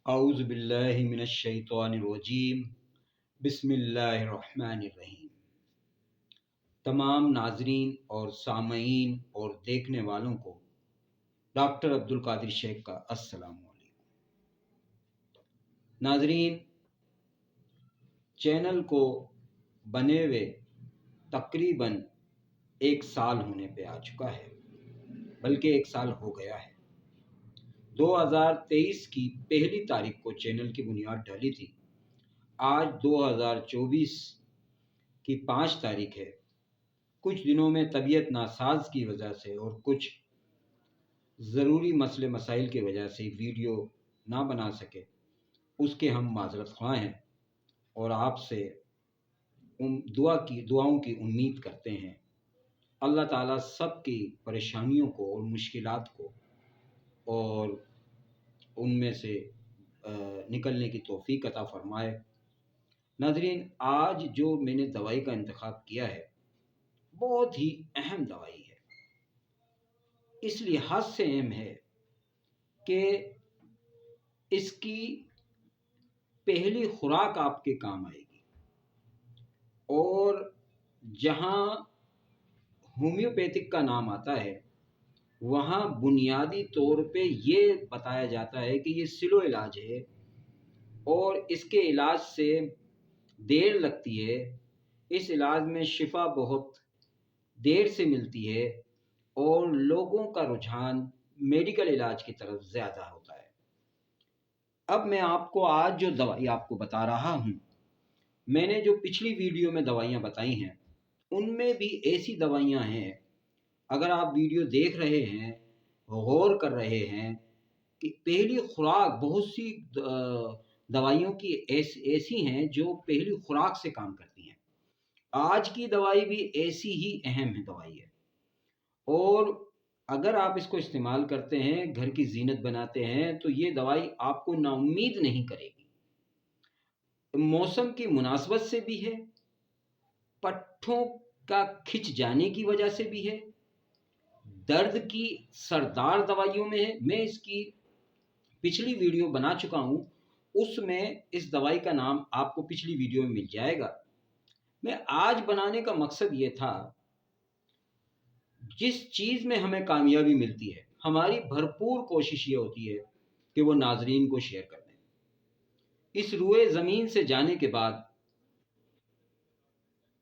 اعوذ باللہ من الشیطان الرجیم بسم اللہ الرحمن الرحیم۔ تمام ناظرین اور سامعین اور دیکھنے والوں کو ڈاکٹر عبدالقادر شیخ کا السلام علیکم۔ ناظرین، چینل کو بنے ہوئے تقریباً 1 سال ہونے پہ آ چکا ہے، بلکہ 1 سال ہو گیا ہے۔ 2023 کی پہلی تاریخ کو چینل کی بنیاد ڈالی تھی۔ آج 2024 کی 5 تاریخ ہے۔ کچھ دنوں میں طبیعت ناساز کی وجہ سے اور کچھ ضروری مسئلے مسائل کی وجہ سے ویڈیو نہ بنا سکے، اس کے ہم معذرت خواہ ہیں اور آپ سے دعاؤں کی امید کرتے ہیں۔ اللہ تعالیٰ سب کی پریشانیوں کو اور مشکلات کو اور ان میں سے نکلنے کی توفیق عطا فرمائے۔ ناظرین، آج جو میں نے دوائی کا انتخاب کیا ہے بہت ہی اہم دوائی ہے۔ اس لحاظ سے اہم ہے کہ اس کی پہلی خوراک آپ کے کام آئے گی، اور جہاں ہومیوپیتھک کا نام آتا ہے وہاں بنیادی طور پہ یہ بتایا جاتا ہے کہ یہ سلو علاج ہے اور اس کے علاج سے دیر لگتی ہے، اس علاج میں شفا بہت دیر سے ملتی ہے اور لوگوں کا رجحان میڈیکل علاج کی طرف زیادہ ہوتا ہے۔ اب میں آپ کو آج جو دوائی آپ کو بتا رہا ہوں، میں نے جو پچھلی ویڈیو میں دوائیاں بتائی ہیں ان میں بھی ایسی دوائیاں ہیں، اگر آپ ویڈیو دیکھ رہے ہیں، غور کر رہے ہیں کہ پہلی خوراک بہت سی دوائیوں کی ایسی ہیں جو پہلی خوراک سے کام کرتی ہیں۔ آج کی دوائی بھی ایسی ہی اہم دوائی ہے، اور اگر آپ اس کو استعمال کرتے ہیں، گھر کی زینت بناتے ہیں، تو یہ دوائی آپ کو نا امید نہیں کرے گی۔ موسم کی مناسبت سے بھی ہے، پٹھوں کا کھچ جانے کی وجہ سے بھی ہے، درد کی سردار دوائیوں میں ہے۔ میں اس کی پچھلی ویڈیو بنا چکا ہوں، اس میں اس دوائی کا نام آپ کو پچھلی ویڈیو میں مل جائے گا۔ میں آج بنانے کا مقصد یہ تھا، جس چیز میں ہمیں کامیابی ملتی ہے ہماری بھرپور کوشش یہ ہوتی ہے کہ وہ ناظرین کو شیئر کر دیں۔ اس روئے زمین سے جانے کے بعد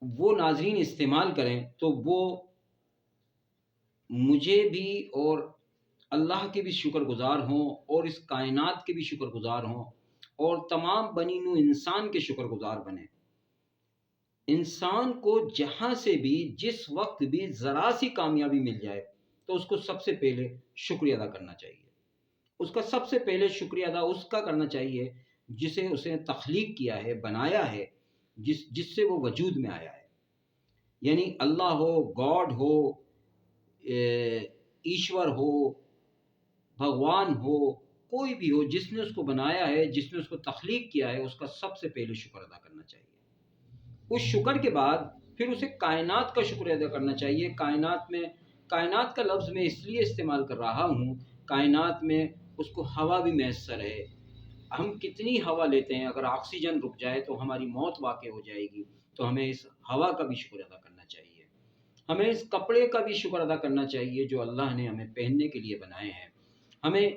وہ ناظرین استعمال کریں تو وہ مجھے بھی اور اللہ کے بھی شکر گزار ہوں، اور اس کائنات کے بھی شکر گزار ہوں، اور تمام بنی نوع انسان کے شکر گزار بنیں۔ انسان کو جہاں سے بھی جس وقت بھی ذرا سی کامیابی مل جائے تو اس کو سب سے پہلے شکریہ ادا کرنا چاہیے۔ اس کا سب سے پہلے شکریہ ادا اس کا کرنا چاہیے جسے اسے تخلیق کیا ہے، بنایا ہے، جس سے وہ وجود میں آیا ہے۔ یعنی اللہ ہو، گاڈ ہو، ایشور ہو، بھگوان ہو، کوئی بھی ہو، جس نے اس کو بنایا ہے، جس نے اس کو تخلیق کیا ہے، اس کا سب سے پہلے شکر ادا کرنا چاہیے۔ اس شکر کے بعد پھر اسے کائنات کا شکر ادا کرنا چاہیے۔ کائنات کا لفظ میں اس لیے استعمال کر رہا ہوں، کائنات میں اس کو ہوا بھی میسر ہے۔ ہم کتنی ہوا لیتے ہیں، اگر آکسیجن رک جائے تو ہماری موت واقع ہو جائے گی، تو ہمیں اس ہوا کا بھی شکر ادا کرنا چاہیے۔ ہمیں اس کپڑے کا بھی شکر ادا کرنا چاہیے جو اللہ نے ہمیں پہننے کے لیے بنائے ہیں۔ ہمیں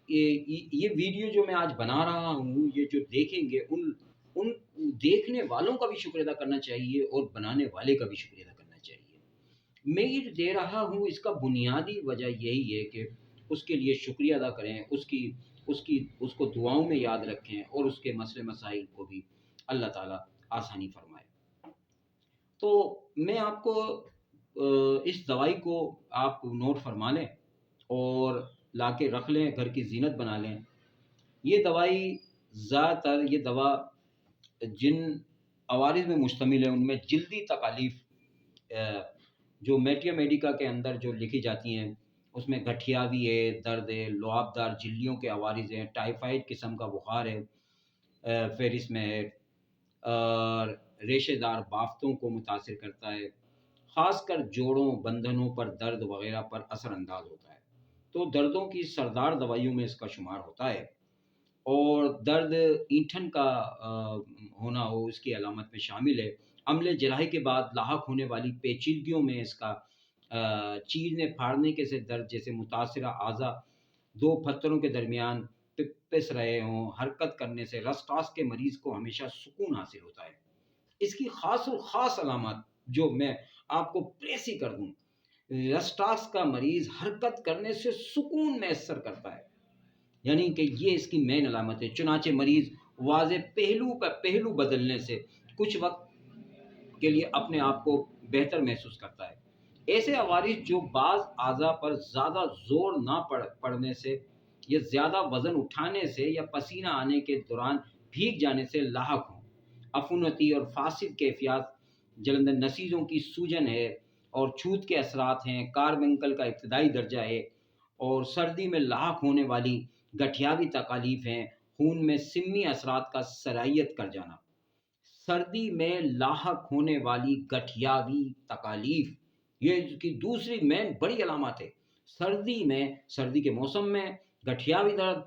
یہ ویڈیو جو میں آج بنا رہا ہوں، یہ جو دیکھیں گے ان دیکھنے والوں کا بھی شکر ادا کرنا چاہیے اور بنانے والے کا بھی شکر ادا کرنا چاہیے۔ میں یہ دے رہا ہوں، اس کا بنیادی وجہ یہی ہے کہ اس کے لیے شکریہ ادا کریں، اس کو دعاؤں میں یاد رکھیں، اور اس کے مسئلے مسائل کو بھی اللہ تعالیٰ آسانی فرمائے۔ تو میں آپ کو اس دوائی کو آپ نوٹ فرما لیں اور لا کے رکھ لیں، گھر کی زینت بنا لیں۔ یہ دوائی زیادہ تر یہ دوا جن عوارض میں مشتمل ہے ان میں جلدی تکالیف جو میٹیا میڈیکا کے اندر جو لکھی جاتی ہیں اس میں گٹھیاوی ہے، درد ہے، لعاب دار جھلیوں کے عوارض ہیں، ٹائیفائڈ قسم کا بخار ہے فہرست میں ہے، اور ریشے دار بافتوں کو متاثر کرتا ہے، خاص کر جوڑوں، بندھنوں پر درد وغیرہ پر اثر انداز ہوتا ہے۔ تو دردوں کی سردار دوائیوں میں اس کا شمار ہوتا ہے۔ اور درد اینٹھن کا ہونا ہو اس کی علامت میں شامل ہے۔ عمل جراحی کے بعد لاحق ہونے والی پیچیدگیوں میں اس کا چیرنے پھاڑنے کے سے درد، جیسے متاثرہ اعضاء دو پتھروں کے درمیان پس رہے ہوں، حرکت کرنے سے رسٹاس کے مریض کو ہمیشہ سکون حاصل ہوتا ہے۔ اس کی خاص و خاص علامات جو میں آپ کو پریسی کر دوں، رسٹاس کا مریض حرکت کرنے سے سکون میسر کرتا ہے، یعنی کہ یہ اس کی مین علامت ہے۔ چنانچہ مریض واضح پہلو بدلنے سے کچھ وقت کے لیے اپنے آپ کو بہتر محسوس کرتا ہے۔ ایسے عوارض جو بعض اعضاء پر زیادہ زور نہ پڑنے سے یا زیادہ وزن اٹھانے سے یا پسینہ آنے کے دوران بھیگ جانے سے لاحق ہوں، عفونتی اور فاسد کیفیات، جلندر نسیجوں کی سوجن ہے اور چھوت کے اثرات ہیں، کاربنکل کا ابتدائی درجہ ہے، اور سردی میں لاحق ہونے والی گٹھیاوی تکالیف ہیں، خون میں سمی اثرات کا سرائیت کر جانا۔ سردی میں لاحق ہونے والی گٹھیاوی تکالیف، یہ اس کی دوسری مین بڑی علامات ہے۔ سردی کے موسم میں گٹھیاوی درد،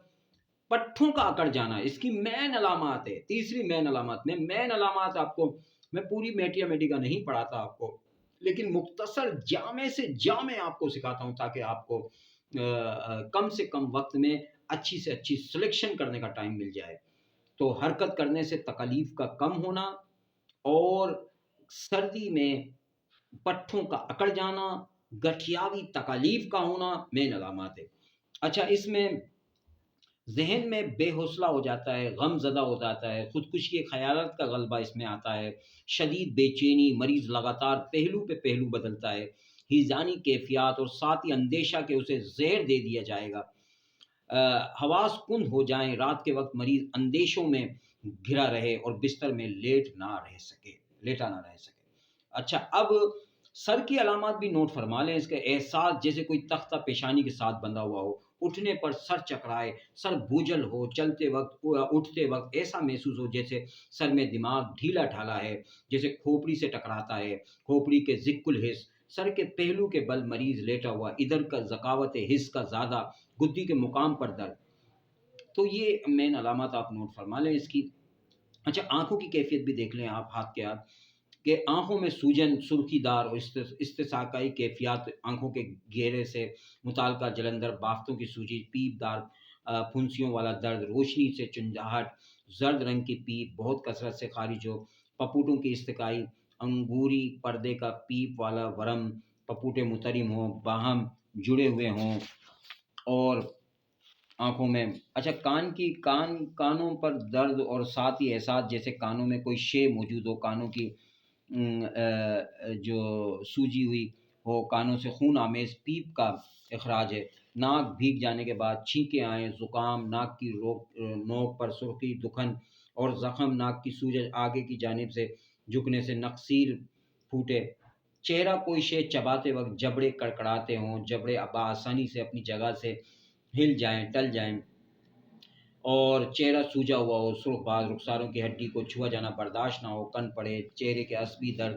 پٹھوں کا اکڑ جانا اس کی مین علامات ہے۔ تیسری مین علامات میں مین علامات آپ کو میں پوری میٹی کا نہیں پڑھاتا آپ کو، لیکن مختصر جامع سے جامع آپ کو سکھاتا ہوں تاکہ آپ کو کم سے کم وقت میں اچھی سے اچھی سلیکشن کرنے کا ٹائم مل جائے۔ تو حرکت کرنے سے تکالیف کا کم ہونا اور سردی میں پٹھوں کا اکڑ جانا، گٹھیاوی تکالیف کا ہونا مین علامات ہے۔ اچھا، اس میں ذہن میں بے حوصلہ ہو جاتا ہے، غم زدہ ہو جاتا ہے، خودکشی کے خیالات کا غلبہ اس میں آتا ہے، شدید بے چینی، مریض لگاتار پہلو پہ پہلو بدلتا ہے، ہیزانی کیفیات اور ساتھ ہی اندیشہ کہ اسے زہر دے دیا جائے گا، حواس کند ہو جائیں، رات کے وقت مریض اندیشوں میں گھرا رہے اور بستر میں لیٹا نہ رہ سکے۔ اچھا، اب سر کی علامات بھی نوٹ فرما لیں۔ اس کا احساس جیسے کوئی تختہ پیشانی کے ساتھ بندھا ہوا ہو، اٹھنے پر سر چکرائے، سر بوجھل ہو، چلتے وقت اٹھتے وقت ایسا محسوس ہو جیسے سر میں دماغ ڈھیلا ڈھالا ہے، جیسے کھوپڑی سے ٹکراتا ہے، کھوپڑی کے ذک الحس، سر کے پہلو کے بل مریض لیٹا ہوا، ادھر کا ذکاوت حس کا زیادہ، گدی کے مقام پر درد۔ تو یہ مین علامات آپ نوٹ فرما لیں اس کی۔ اچھا، آنکھوں کی کیفیت بھی دیکھ لیں آپ ہاتھ کے ہاتھ، کہ آنکھوں میں سوجن، سرخی دار اور استساقائی کیفیات، آنکھوں کے گھیرے سے متعلقہ جلندر، بافتوں کی سوجی، پیپ دار پھنسیوں والا درد، روشنی سے چنجاہٹ، زرد رنگ کی پیپ بہت کثرت سے خارج ہو، پپوٹوں کی استکائی، انگوری پردے کا پیپ والا ورم، پپوٹے مترم ہوں، باہم جڑے ہوئے ہوں، اور آنکھوں میں اچھا کانوں پر درد اور ساتھ ہی احساس جیسے کانوں میں کوئی شے موجود ہو، کانوں کی جو سوجی ہوئی ہو، کانوں سے خون آمیز پیپ کا اخراج ہے، ناک بھیگ جانے کے بعد چھینکیں آئیں، زکام، ناک کی نوک پر سرخی، دکھن اور زخم، ناک کی سوجن آگے کی جانب سے جھکنے سے نقصیر پھوٹے، چہرہ کوئی شے چباتے وقت جبڑے کڑکڑاتے ہوں، جبڑے بآسانی سے اپنی جگہ سے ہل جائیں، ٹل جائیں، اور چہرہ سوجا ہوا ہو، سرخ باز، رخساروں کی ہڈی کو چھوا جانا برداشت نہ ہو، کن پڑے، چہرے کے عصبی درد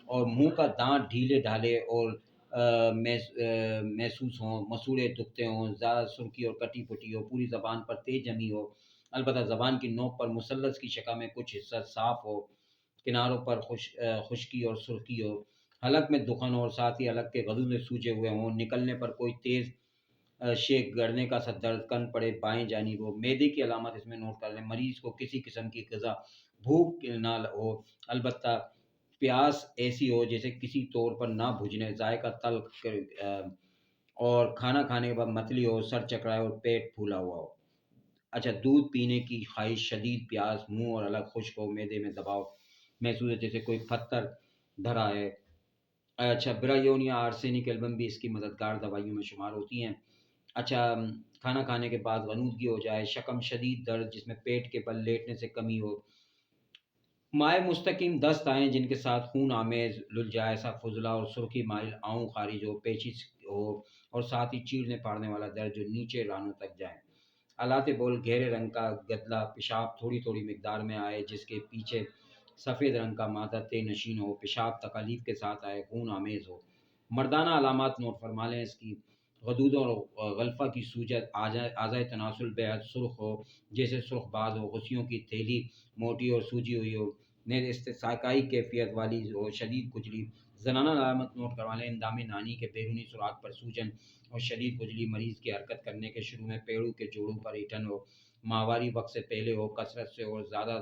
اور منہ کا دانت ڈھیلے ڈھالے اور محسوس ہوں، مسوڑے دکھتے ہوں، زیادہ سرخی اور کٹی پٹی ہو، پوری زبان پر تیز جمی ہو، البتہ زبان کی نوک پر مثلث کی شکل میں کچھ حصہ صاف ہو، کناروں پر خشکی اور سرخی ہو، حلق میں دخن اور ساتھ ہی حلق کے غدود میں سوجے ہوئے ہوں، نکلنے پر کوئی تیز شیک، گڑنے کا سا درد، کن پڑے بائیں جانب ہو، معدے کی علامات اس میں نوٹ کر لیں، مریض کو کسی قسم کی غذا بھوک نہ ہو، البتہ پیاس ایسی ہو جیسے کسی طور پر نہ بجھنے، ذائقہ تلخ، اور کھانا کھانے کے بعد متلی ہو، سر چکرائے اور پیٹ پھولا ہوا ہو۔ اچھا، دودھ پینے کی خواہش، شدید پیاس، منہ اور حلق خشک ہو، معدے میں دباؤ محسوس ہے جیسے کوئی پتھر دھرا ہے۔ اچھا، برایونیا آرسینک ایلبم بھی اس کی مددگار دوائیوں میں شمار ہوتی ہیں۔ اچھا، کھانا کھانے کے بعد غنودگی ہو جائے، شکم، شدید درد جس میں پیٹ کے بل لیٹنے سے کمی ہو، مائع مستقیم دست آئیں جن کے ساتھ خون آمیز للجائسہ فضلہ اور سرخی مائل آؤں خارج ہو، پیچش ہو اور ساتھ ہی چیرنے پاڑنے والا درد جو نیچے رانوں تک جائیں، آلات بول گہرے رنگ کا گدلا، پیشاب تھوڑی تھوڑی مقدار میں آئے جس کے پیچھے سفید رنگ کا مادہ طے نشین ہو، پیشاب تکالیف کے ساتھ آئے، خون آمیز ہو۔ مردانہ علامات نوٹ فرما لیں اس کی، غدود اور غلفہ کی سوجت، اعضائے تناسل بے حد سرخ ہو، جیسے سرخ باز ہو، غصیوں کی تھیلی موٹی اور سوجی ہوئی ہو، نیز استسقائی کیفیت والی ہو، شدید کھجلی۔ زنانہ علامت نوٹ کروا لیں: اندام نانی کے بیرونی سوراخ پر سوجن اور شدید کھجلی، مریض کی حرکت کرنے کے شروع میں پیڑوں کے جوڑوں پر ایٹھن ہو، ماہواری وقت سے پہلے ہو، کثرت سے اور زیادہ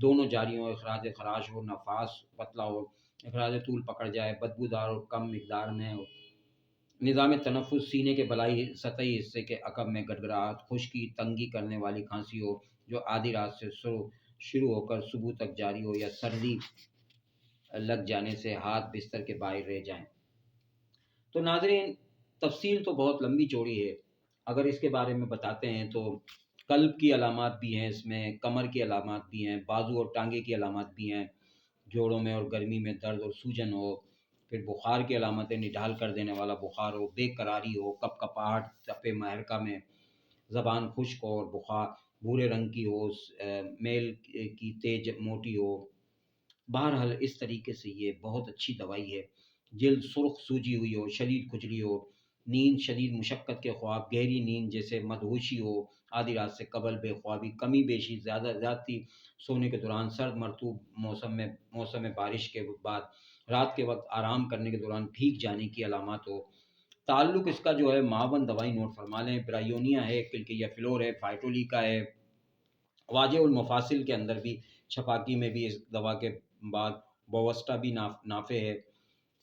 دونوں جاری ہوں، اخراج خراش ہو، نفاس پتلا ہو، اخراج طول پکڑ جائے، بدبودار اور کم مقدار میں ہو، نظام تنفس سینے کے بلائی سطحی حصے کے عقب میں گڑگڑاہٹ، خشکی، تنگی کرنے والی کھانسی ہو جو آدھی رات سے شروع ہو کر صبح تک جاری ہو، یا سردی لگ جانے سے ہاتھ بستر کے باہر رہ جائیں۔ تو ناظرین، تفصیل تو بہت لمبی چوڑی ہے، اگر اس کے بارے میں بتاتے ہیں تو قلب کی علامات بھی ہیں، اس میں کمر کی علامات بھی ہیں، بازو اور ٹانگے کی علامات بھی ہیں، جوڑوں میں اور گرمی میں درد اور سوجن ہو، پھر بخار کی علامتیں، نڈال کر دینے والا بخار ہو، بے قراری ہو، کپ کپاہٹ تپے محرکہ میں، زبان خشک ہو اور بخار بھورے رنگ کی ہو، میل کی تیز موٹی ہو۔ بہرحال اس طریقے سے یہ بہت اچھی دوائی ہے۔ جلد سرخ سوجی ہوئی ہو، شدید کھجلی ہو، نیند شدید مشقت کے خواب، گہری نیند جیسے مدہوشی ہو، آدھی رات سے قبل بے خوابی، کمی بیشی، زیادتی سونے کے دوران، سرد مرطوب موسم بارش کے بعد رات کے وقت آرام کرنے کے دوران بھیگ جانے کی علامات ہو۔ تعلق اس کا جو ہے معاون دوائی نوٹ فرما لیں: برایونیا ہے، کلکیا فلور ہے، فائٹولیکا ہے۔ واجہ المفاصل کے اندر بھی، چھپاکی میں بھی اس دوا کے بعد بوسٹا بھی نافع ہے۔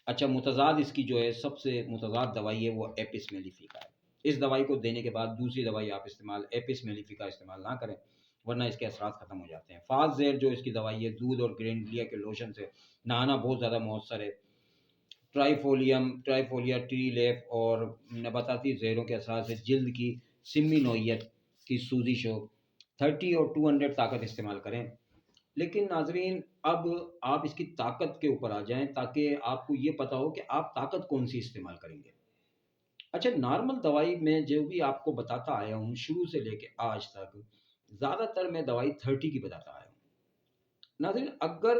اچھا، متضاد اس کی جو ہے سب سے متضاد دوائی ہے وہ ایپس میلیفیکا ہے۔ اس دوائی کو دینے کے بعد دوسری دوائی آپ ایپس میلیفیکا استعمال نہ کریں، ورنہ اس کے اثرات ختم ہو جاتے ہیں۔ فاس زہر جو اس کی دوائی ہے، دودھ اور گرینڈلیا کے لوشن سے نہانا بہت زیادہ مؤثر ہے۔ ٹرائیفولیا، ٹری لیف اور نباتاتی زہروں کے اثرات سے جلد کی سمی نوعیت کی سوزش ہو، 30 اور 200 طاقت استعمال کریں۔ لیکن ناظرین، اب آپ اس کی طاقت کے اوپر آ جائیں تاکہ آپ کو یہ پتا ہو کہ آپ طاقت کون سی استعمال کریں گے۔ اچھا، نارمل دوائی میں جو بھی آپ کو بتاتا آیا ہوں شروع سے لے کے آج تک، زیادہ تر میں دوائی 30 کی بتاتا آیا ہوں۔ ناظرین، اگر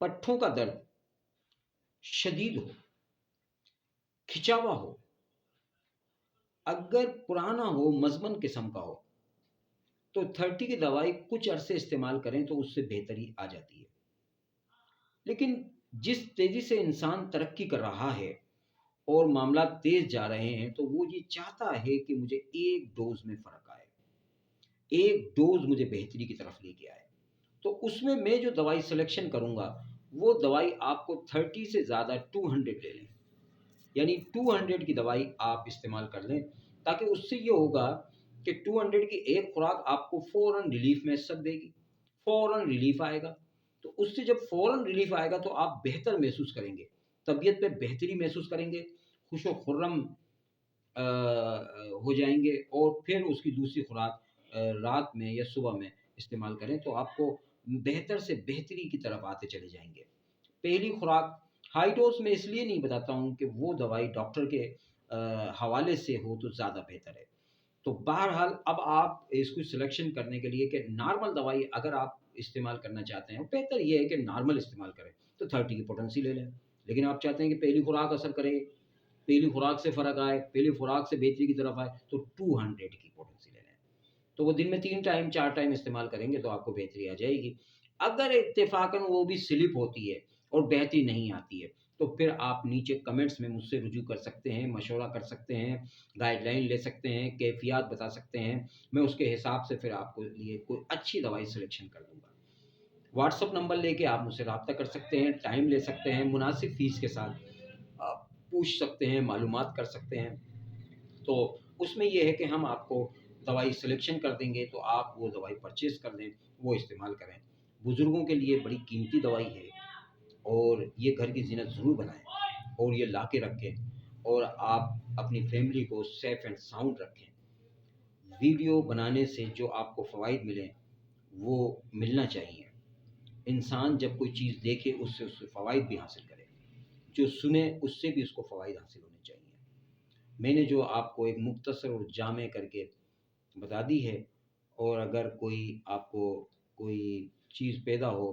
پٹھوں کا درد شدید ہو، کھچا ہوا ہو، اگر پرانا ہو، مزمن قسم کا ہو، تو 30 کی دوائی کچھ عرصے استعمال کریں تو اس سے بہتری آ جاتی ہے۔ لیکن جس تیزی سے انسان ترقی کر رہا ہے اور معاملات تیز جا رہے ہیں، تو وہ یہ چاہتا ہے کہ مجھے ایک ڈوز میں فرق آئے، ایک ڈوز مجھے بہتری کی طرف لے کے آئے۔ تو اس میں جو دوائی سلیکشن کروں گا وہ دوائی آپ کو 30 سے زیادہ 200 لے لیں، یعنی 200 کی دوائی آپ استعمال کر لیں، تاکہ اس سے یہ ہوگا کہ 200 کی ایک خوراک آپ کو فوراً ریلیف میسر دے گی، فوراً ریلیف آئے گا۔ تو اس سے جب فوراً ریلیف آئے گا تو آپ بہتر محسوس کریں گے، طبیعت پہ بہتری محسوس کریں گے، خوش و خرم ہو جائیں گے، اور پھر اس کی دوسری خوراک رات میں یا صبح میں استعمال کریں تو آپ کو بہتر سے بہتری کی طرف آتے چلے جائیں گے۔ پہلی خوراک ہائی ڈوز میں اس لیے نہیں بتاتا ہوں کہ وہ دوائی ڈاکٹر کے حوالے سے ہو تو زیادہ بہتر ہے۔ تو بہرحال اب آپ اس کو سلیکشن کرنے کے لیے کہ نارمل دوائی اگر آپ استعمال کرنا چاہتے ہیں، بہتر یہ ہے کہ نارمل استعمال کریں تو 30 کی پوٹنسی لے لیں۔ لیکن آپ چاہتے ہیں کہ پہلی خوراک اثر کرے، پہلی خوراک سے فرق آئے، پہلی خوراک سے بہتری کی طرف آئے، تو 200 کی پوٹنسی لے لیں۔ تو وہ دن میں 3 ٹائم 4 ٹائم استعمال کریں گے تو آپ کو بہتری آ جائے گی۔ اگر اتفاقاً وہ بھی سلپ ہوتی ہے اور بہتری نہیں آتی ہے تو پھر آپ نیچے کمنٹس میں مجھ سے رجوع کر سکتے ہیں، مشورہ کر سکتے ہیں، گائیڈ لائن لے سکتے ہیں، کیفیات بتا سکتے ہیں، میں اس کے حساب سے پھر آپ کو لیے کوئی اچھی دوائی سلیکشن کر دوں گا۔ واٹس اپ نمبر لے کے آپ مجھ سے رابطہ کر سکتے ہیں، ٹائم لے سکتے ہیں، مناسب فیس کے ساتھ آپ پوچھ سکتے ہیں، معلومات کر سکتے ہیں۔ تو اس میں یہ ہے کہ ہم آپ کو دوائی سلیکشن کر دیں گے تو آپ وہ دوائی پرچیز کر دیں، وہ استعمال کریں۔ بزرگوں کے لیے بڑی قیمتی دوائی ہے، اور یہ گھر کی زینت ضرور بنائیں اور یہ لا کے رکھیں، اور آپ اپنی فیملی کو سیف اینڈ ساؤنڈ رکھیں۔ ویڈیو بنانے سے جو آپ کو فوائد ملیں وہ ملنا چاہیے۔ انسان جب کوئی چیز دیکھے اس سے فوائد بھی حاصل کرے، جو سنے اس سے بھی اس کو فوائد حاصل ہونے چاہیے۔ میں نے جو آپ کو ایک مختصر اور جامع کر کے بتا دی ہے، اور اگر کوئی آپ کو کوئی چیز پیدا ہو